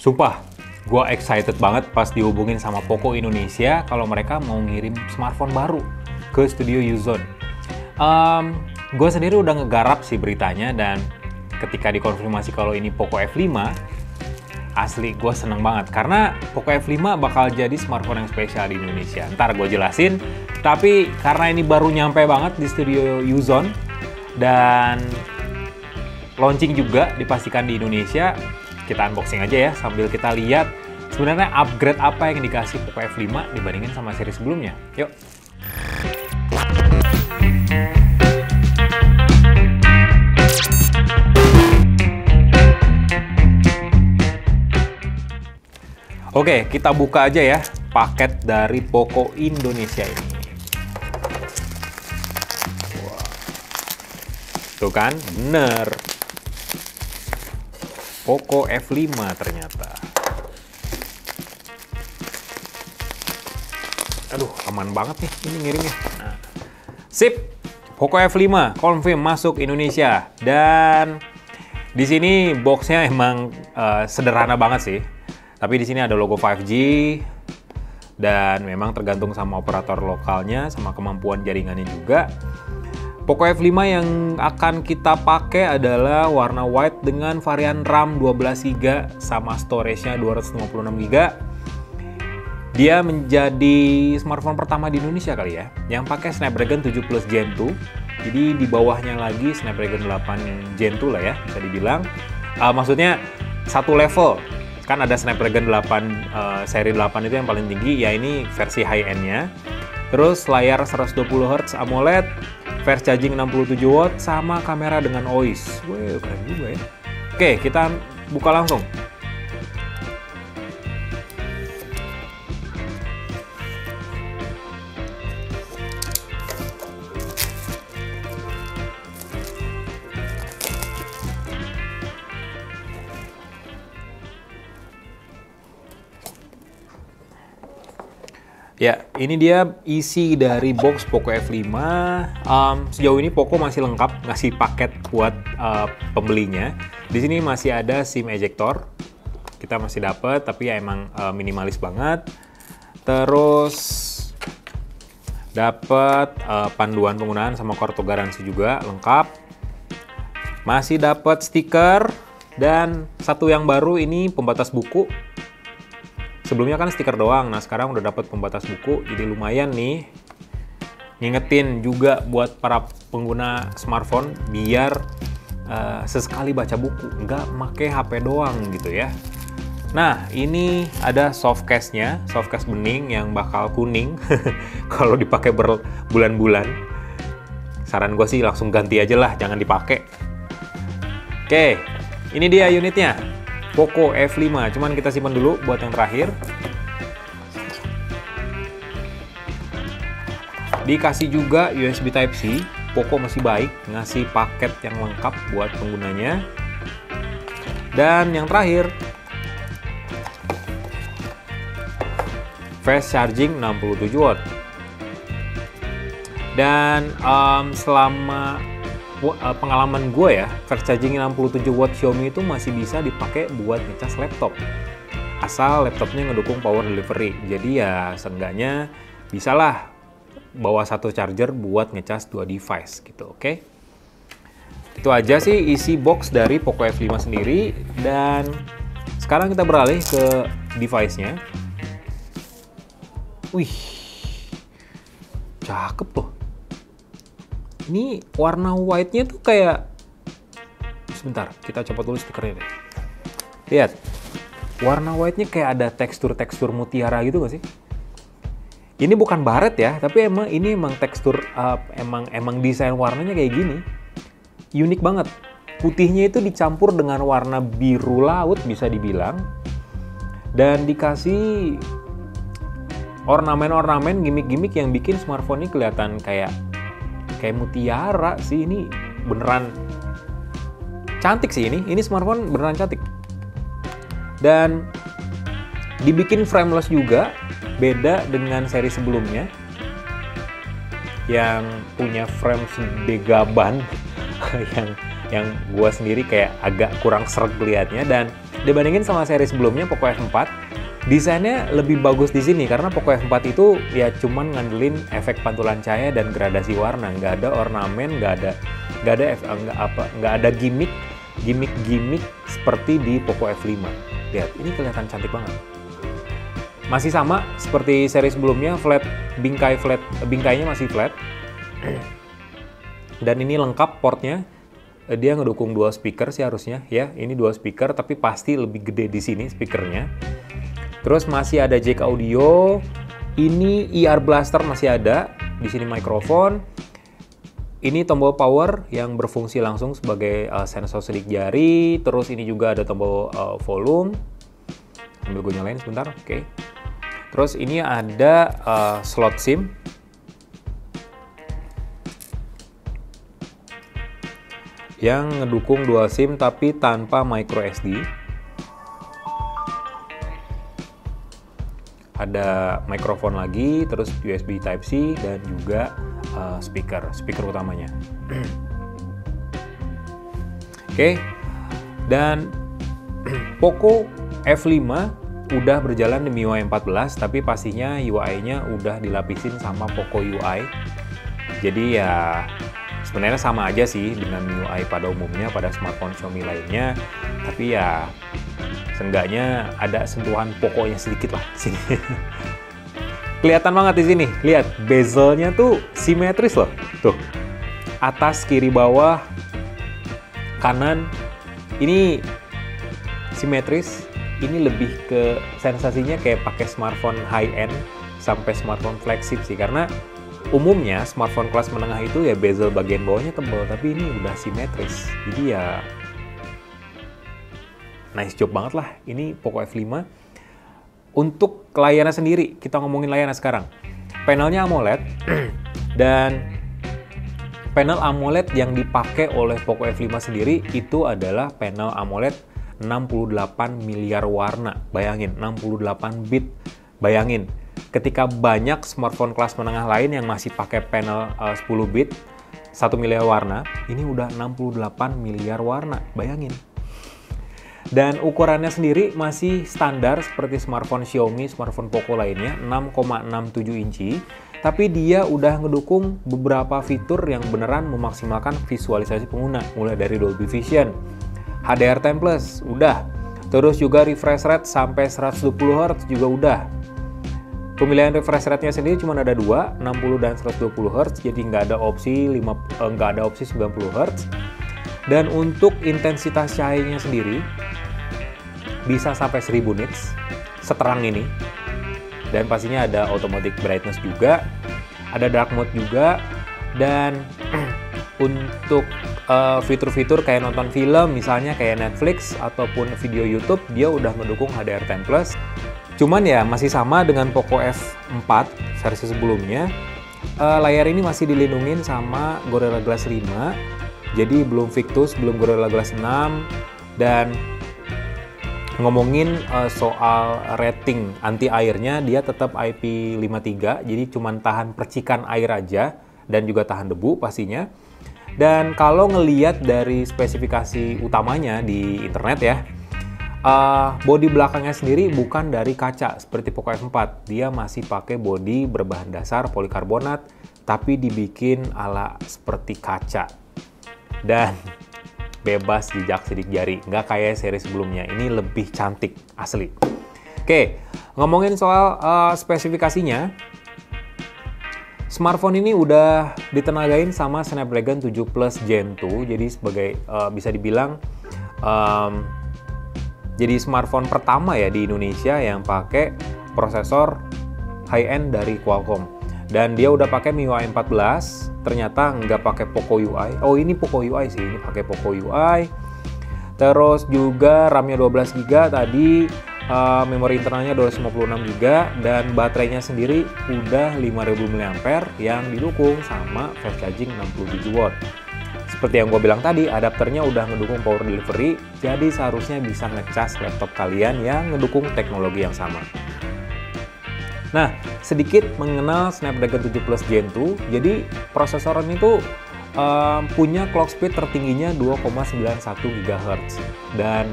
Sumpah, gue excited banget pas dihubungin sama Poco Indonesia kalau mereka mau ngirim smartphone baru ke studio Uzon. Gue sendiri udah ngegarap sih beritanya, dan ketika dikonfirmasi kalau ini Poco F5, asli gue seneng banget karena Poco F5 bakal jadi smartphone yang spesial di Indonesia. Ntar gue jelasin, tapi karena ini baru nyampe banget di studio Uzon dan launching juga dipastikan di Indonesia, kita unboxing aja ya sambil kita lihat sebenarnya upgrade apa yang dikasih Poco F5 dibandingin sama seri sebelumnya. Yuk. Oke, kita buka aja ya paket dari Poco Indonesia ini. Wow. Tuh kan, bener. Poco F5 ternyata. Aduh, aman banget nih ini ngirimnya. Nah, sip, Poco F5 confirm masuk Indonesia. Dan di sini boxnya emang sederhana banget sih. Tapi di sini ada logo 5G dan memang tergantung sama operator lokalnya, sama kemampuan jaringannya juga. Poco F5 yang akan kita pakai adalah warna white dengan varian RAM 12GB sama storage-nya 256GB. Dia menjadi smartphone pertama di Indonesia kali ya, yang pakai Snapdragon 7 Plus Gen 2. Jadi di bawahnya lagi Snapdragon 8 Gen 2 lah ya, bisa dibilang. Maksudnya satu level. Kan ada Snapdragon 8 seri 8 itu yang paling tinggi, ya ini versi high-end-nya. Terus layar 120Hz AMOLED, fast charging 67W, sama kamera dengan OIS. Wih, keren juga ya. Oke, kita buka langsung. Ya, ini dia isi dari box Poco F5. Sejauh ini Poco masih lengkap ngasih paket buat pembelinya. Di sini masih ada SIM ejector, kita masih dapat, tapi ya emang minimalis banget. Terus dapat panduan penggunaan sama kartu garansi juga lengkap. Masih dapat stiker dan satu yang baru ini pembatas buku. Sebelumnya kan stiker doang, nah sekarang udah dapat pembatas buku, jadi lumayan nih ngingetin juga buat para pengguna smartphone biar sesekali baca buku, nggak make HP doang gitu ya. Nah, ini ada soft case-nya, soft case bening yang bakal kuning kalau dipakai berbulan-bulan. Saran gue sih langsung ganti aja lah, jangan dipakai. Oke, ini dia unitnya. Poco F5, cuman kita simpan dulu buat yang terakhir. Dikasih juga USB Type-C, Poco masih baik, ngasih paket yang lengkap buat penggunanya. Dan yang terakhir, fast charging 67W. Dan selama pengalaman gue ya, fast charging 67W Xiaomi itu masih bisa dipakai buat ngecas laptop. Asal laptopnya ngedukung power delivery. Jadi ya seenggaknya bisalah bawa satu charger buat ngecas dua device gitu, oke? Itu aja sih isi box dari Poco F5 sendiri. Dan sekarang kita beralih ke device-nya. Wih, cakep loh. Ini warna white-nya tuh kayak... Sebentar, kita copot dulu stikernya deh. Lihat, warna white-nya kayak ada tekstur-tekstur mutiara gitu gak sih? Ini bukan baret ya, tapi ini emang tekstur, emang desain warnanya kayak gini. Unik banget. Putihnya itu dicampur dengan warna biru laut bisa dibilang. Dan dikasih ornamen-ornamen, gimmick-gimmick yang bikin smartphone ini kelihatan kayak mutiara sih. Ini beneran cantik sih ini smartphone beneran cantik. Dan dibikin frameless juga, beda dengan seri sebelumnya yang punya frame sedegaban yang yang gue sendiri kayak agak kurang sreg lihatnya. Dan dibandingin sama seri sebelumnya Poco F4, desainnya lebih bagus di sini karena Poco F4 itu ya cuman ngandelin efek pantulan cahaya dan gradasi warna, nggak ada ornamen, nggak ada gimmick seperti di Poco F5. Lihat, ini kelihatan cantik banget. Masih sama seperti seri sebelumnya, bingkainya masih flat. Dan ini lengkap portnya. Dia ngedukung dual speaker sih harusnya ya. Ini dual speaker tapi pasti lebih gede di sini speakernya. Terus masih ada jack audio. Ini IR blaster masih ada. Di sini mikrofon. Ini tombol power yang berfungsi langsung sebagai sensor sidik jari. Terus ini juga ada tombol volume. Sambil gue nyalain sebentar, oke. Terus ini ada slot SIM. Yang ngedukung dual SIM tapi tanpa micro SD. Ada mikrofon lagi, terus USB Type-C dan juga speaker utamanya. Oke. Dan Poco F5 udah berjalan di MIUI 14, tapi pastinya UI-nya udah dilapisin sama Poco UI. Jadi ya sebenarnya sama aja sih dengan MIUI pada umumnya pada smartphone Xiaomi lainnya, tapi ya seenggaknya ada sentuhan Poco-nya sedikit lah sini. Kelihatan banget di sini. Lihat, bezelnya tuh simetris loh. Tuh. Atas, kiri, bawah, kanan. Ini simetris. Ini lebih ke sensasinya kayak pakai smartphone high-end sampai smartphone flagship sih, karena umumnya smartphone kelas menengah itu ya bezel bagian bawahnya tebal, tapi ini udah simetris. Jadi ya nice job banget lah ini Poco F5. Untuk layarnya sendiri, kita ngomongin layarnya sekarang. Panelnya AMOLED dan panel AMOLED yang dipakai oleh Poco F5 sendiri itu adalah panel AMOLED 68 miliar warna. Bayangin, 68 bit. Bayangin, ketika banyak smartphone kelas menengah lain yang masih pakai panel 10 bit, 1 miliar warna, ini udah 68 miliar warna. Bayangin. Dan ukurannya sendiri masih standar seperti smartphone Xiaomi, smartphone Poco lainnya, 6,67 inci. Tapi dia udah ngedukung beberapa fitur yang beneran memaksimalkan visualisasi pengguna. Mulai dari Dolby Vision, HDR10+, udah. Terus juga refresh rate sampai 120 Hz juga udah. Pemilihan refresh rate-nya sendiri cuma ada dua, 60 dan 120 Hz, jadi nggak ada opsi 90 Hz. Dan untuk intensitas cahayanya sendiri bisa sampai 1000 nits seterang ini. Dan pastinya ada automatic brightness juga, ada dark mode juga, dan untuk fitur-fitur kayak nonton film misalnya kayak Netflix ataupun video YouTube, dia udah mendukung HDR10+. Cuman ya masih sama dengan Poco F4 versi sebelumnya. Layar ini masih dilindungin sama Gorilla Glass 5. Jadi belum Victus, belum Gorilla Glass 6. Dan ngomongin soal rating anti airnya, dia tetap IP53, jadi cuma tahan percikan air aja dan juga tahan debu pastinya. Dan kalau ngeliat dari spesifikasi utamanya di internet ya, bodi belakangnya sendiri bukan dari kaca seperti Poco F4. Dia masih pakai bodi berbahan dasar polikarbonat, tapi dibikin ala seperti kaca. Dan bebas jejak sidik jari, nggak kayak seri sebelumnya. Ini lebih cantik, asli. Oke, ngomongin soal spesifikasinya, smartphone ini udah ditenagain sama Snapdragon 7 Plus Gen 2, jadi sebagai bisa dibilang jadi smartphone pertama ya di Indonesia yang pakai prosesor high-end dari Qualcomm. Dan dia udah pakai MIUI 14, ternyata nggak pakai Poco UI. Oh, ini Poco UI sih, ini pakai Poco UI. Terus juga RAM-nya 12 GB tadi, memori internalnya 256 GB, dan baterainya sendiri udah 5000 mAh yang didukung sama fast charging 67 watt. Seperti yang gue bilang tadi, adapternya udah ngedukung power delivery, jadi seharusnya bisa ngecas laptop kalian yang ngedukung teknologi yang sama. Nah, sedikit mengenal Snapdragon 7 Plus Gen 2, jadi prosesor ini tuh punya clock speed tertingginya 2,91 GHz. Dan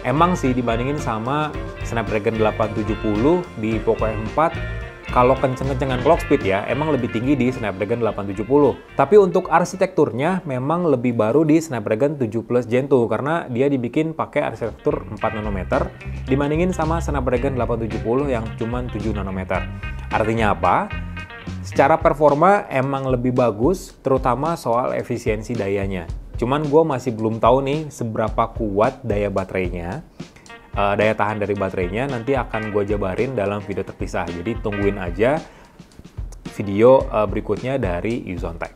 emang sih dibandingin sama Snapdragon 870 di Poco F4, kalau kenceng-kencengan clock speed ya, emang lebih tinggi di Snapdragon 870. Tapi untuk arsitekturnya memang lebih baru di Snapdragon 7 Plus Gen 2 karena dia dibikin pakai arsitektur 4 nanometer dibandingin sama Snapdragon 870 yang cuma 7 nanometer. Artinya apa? Secara performa emang lebih bagus, terutama soal efisiensi dayanya. Cuman gue masih belum tahu nih seberapa kuat daya baterainya. Daya tahan dari baterainya nanti akan gue jabarin dalam video terpisah. Jadi tungguin aja video berikutnya dari Uzontech.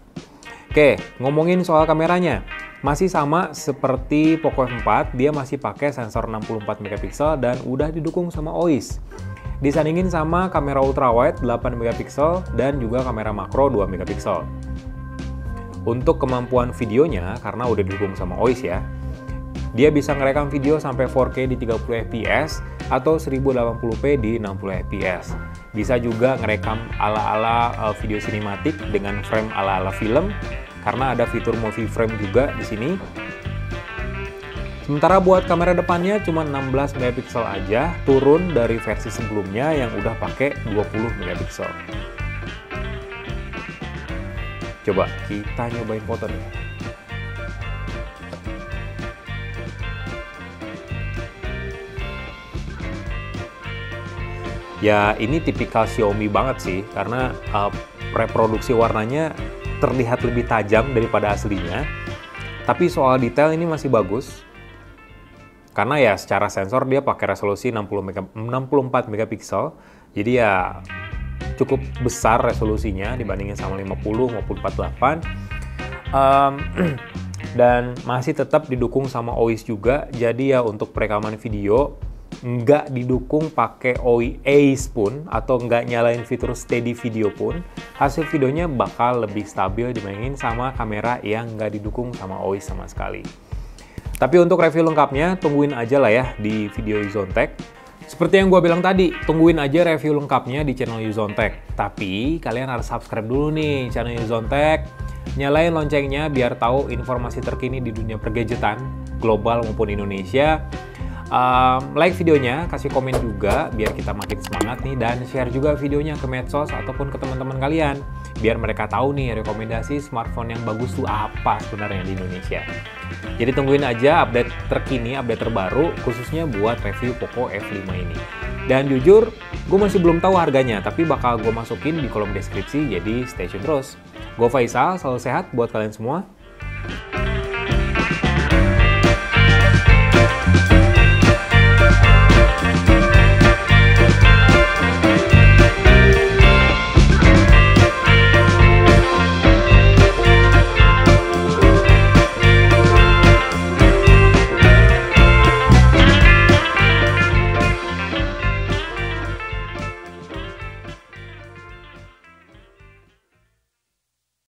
Oke, ngomongin soal kameranya. Masih sama seperti Poco F4, dia masih pakai sensor 64 megapiksel dan udah didukung sama OIS. Disandingin sama kamera ultrawide 8 megapiksel dan juga kamera makro 2 megapiksel. Untuk kemampuan videonya, karena udah didukung sama OIS ya, dia bisa ngerekam video sampai 4K di 30 fps atau 1080p di 60 fps. Bisa juga ngerekam ala-ala video sinematik dengan frame ala-ala film karena ada fitur movie frame juga di sini. Sementara buat kamera depannya cuma 16 megapiksel aja, turun dari versi sebelumnya yang udah pakai 20 megapiksel. Coba kita nyobain foto nih. Ya ini tipikal Xiaomi banget sih, karena reproduksi warnanya terlihat lebih tajam daripada aslinya. Tapi soal detail ini masih bagus. Karena ya secara sensor dia pakai resolusi 64 megapiksel. Jadi ya cukup besar resolusinya dibandingin sama 50 maupun 48. Dan masih tetap didukung sama OIS juga. Jadi ya untuk perekaman video nggak didukung pakai OIS pun atau nggak nyalain fitur steady video pun, hasil videonya bakal lebih stabil dibandingin sama kamera yang nggak didukung sama OIS sama sekali. Tapi untuk review lengkapnya, tungguin aja lah ya di video Uzontech. Seperti yang gue bilang tadi, tungguin aja review lengkapnya di channel Uzontech. Tapi kalian harus subscribe dulu nih channel Uzontech, nyalain loncengnya biar tahu informasi terkini di dunia pergadgetan, global maupun Indonesia. Like videonya, kasih komen juga biar kita makin semangat nih, dan share juga videonya ke medsos ataupun ke teman-teman kalian biar mereka tahu nih rekomendasi smartphone yang bagus tuh apa sebenarnya di Indonesia. Jadi tungguin aja update terkini, update terbaru khususnya buat review Poco F5 ini. Dan jujur, gue masih belum tahu harganya, tapi bakal gue masukin di kolom deskripsi, jadi stay tune terus. Gue Faisal, selalu sehat buat kalian semua.